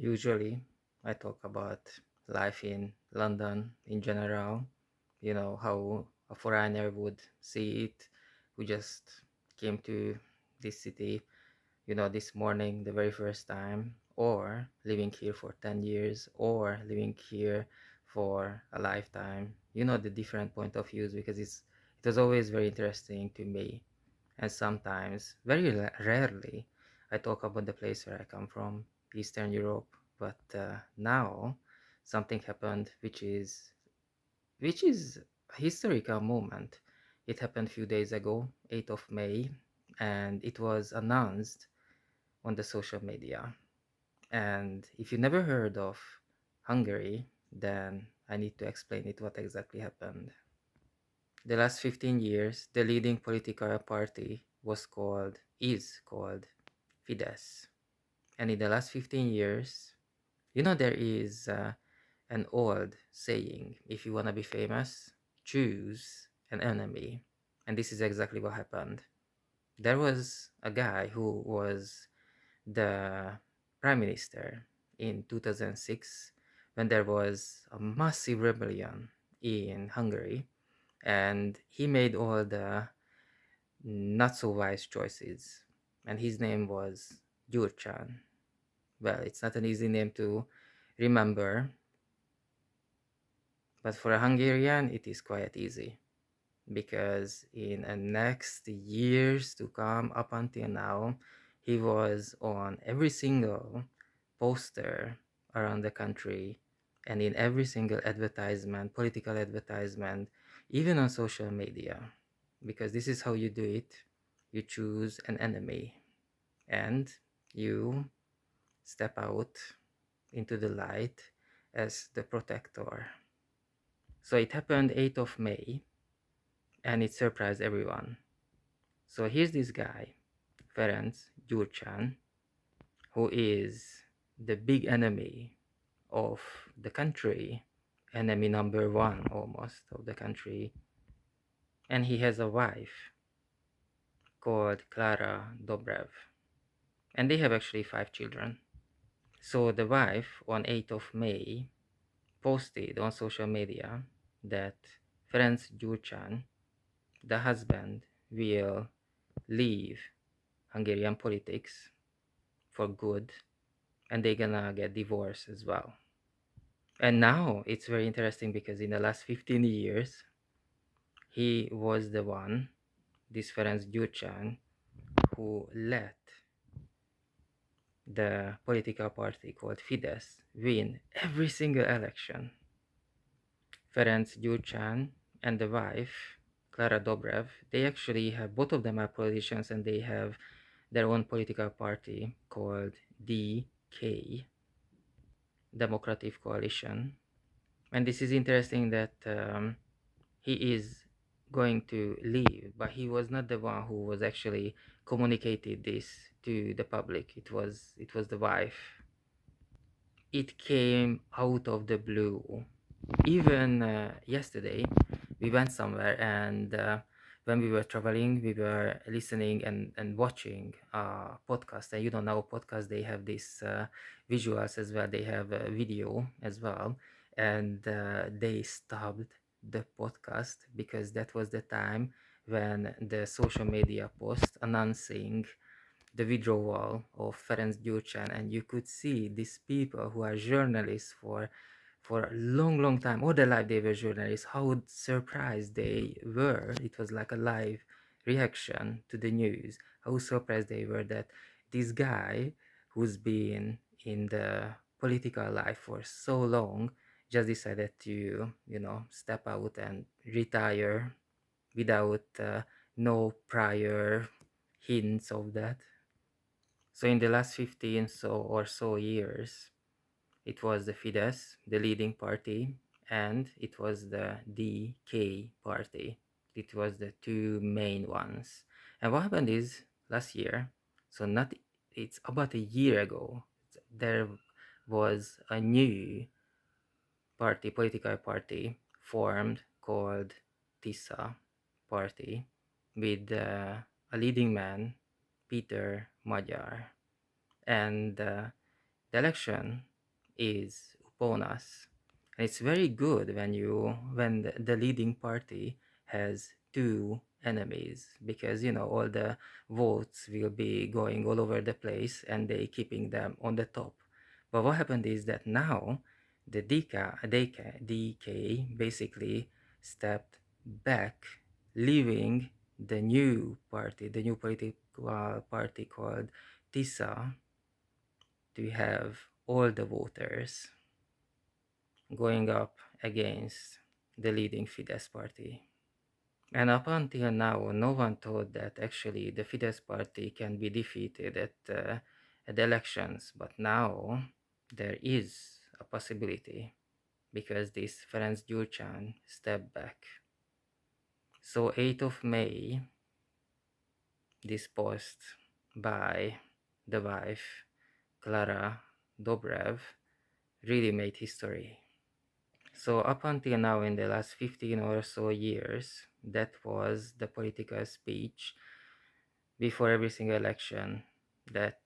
Usually, I talk about life in London in general, how a foreigner would see it, who just came to this city, this morning, the very first time, or living here for 10 years, or living here for a lifetime, the different point of views, because it was always very interesting to me. And sometimes, very rarely, I talk about the place where I come from, Eastern Europe. But now something happened, which is a historical moment. It happened a few days ago, 8th of May, and it was announced on the social media. And if you never heard of Hungary, then I need to explain it what exactly happened. The last 15 years, the leading political party is called Fidesz. And in the last 15 years, there is an old saying, if you want to be famous, choose an enemy. And this is exactly what happened. There was a guy who was the prime minister in 2006 when there was a massive rebellion in Hungary, and he made all the not so wise choices. And his name was Gyurcsány. Well, it's not an easy name to remember, but for a Hungarian, it is quite easy because in the next years to come, up until now, he was on every single poster around the country and in every single advertisement, political advertisement, even on social media. Because this is how you do it. You choose an enemy and you step out into the light as the protector. So it happened 8th of May and it surprised everyone. So here's this guy, Ferenc Gyurcsány, who is the big enemy of the country, enemy number one almost of the country. And he has a wife called Klara Dobrev. And they have actually 5 children. So the wife on 8th of May posted on social media that Ferenc Gyurcsány, the husband, will leave Hungarian politics for good and they're gonna get divorced as well. And now it's very interesting because in the last 15 years, he was the one, this Ferenc Gyurcsány, who let the political party called Fidesz win every single election. Ferenc Gyurcsány and the wife, Klara Dobrev, they actually have, both of them are politicians and they have their own political party called DK, Democratic Coalition. And this is interesting that he is going to leave, but he was not the one who was actually communicated this to the public. It was the wife. It came out of the blue. Even yesterday, we went somewhere and when we were traveling, we were listening and watching a podcast. And now podcast, they have these visuals as well. They have a video as well. And they stopped the podcast because that was the time when the social media post announcing the withdrawal of Ferenc Gyurcsány, and you could see these people who are journalists for a long, long time, all their life they were journalists, how surprised they were. It was like a live reaction to the news, how surprised they were that this guy who's been in the political life for so long just decided to, step out and retire without no prior hints of that. So in the last 15 or so years, it was the Fidesz, the leading party, and it was the DK party. It was the two main ones. And what happened is last year, so not it's about a year ago, there was a new political party formed called TISA party with a leading man, Peter Magyar. And The election is upon us. And it's very good when the leading party has two enemies, because all the votes will be going all over the place and they keeping them on the top. But what happened is that now the DK basically stepped back, leaving the new political party called TISA, to have all the voters going up against the leading Fidesz party. And up until now, no one thought that actually the Fidesz party can be defeated at the elections. But now there is a possibility, because this Ferenc Gyurcsány stepped back. So 8th of May, this post by the wife, Klara Dobrev, really made history. So up until now, in the last 15 or so years, that was the political speech before every single election, that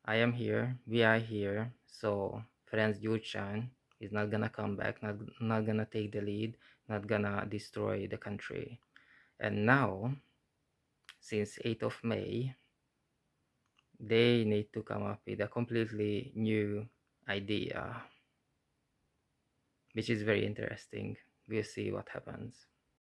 I am here, we are here, so Ferenc Gyurcsány is not gonna come back, not gonna take the lead, not gonna destroy the country. And now, since 8th of May, they need to come up with a completely new idea, which is very interesting. We'll see what happens.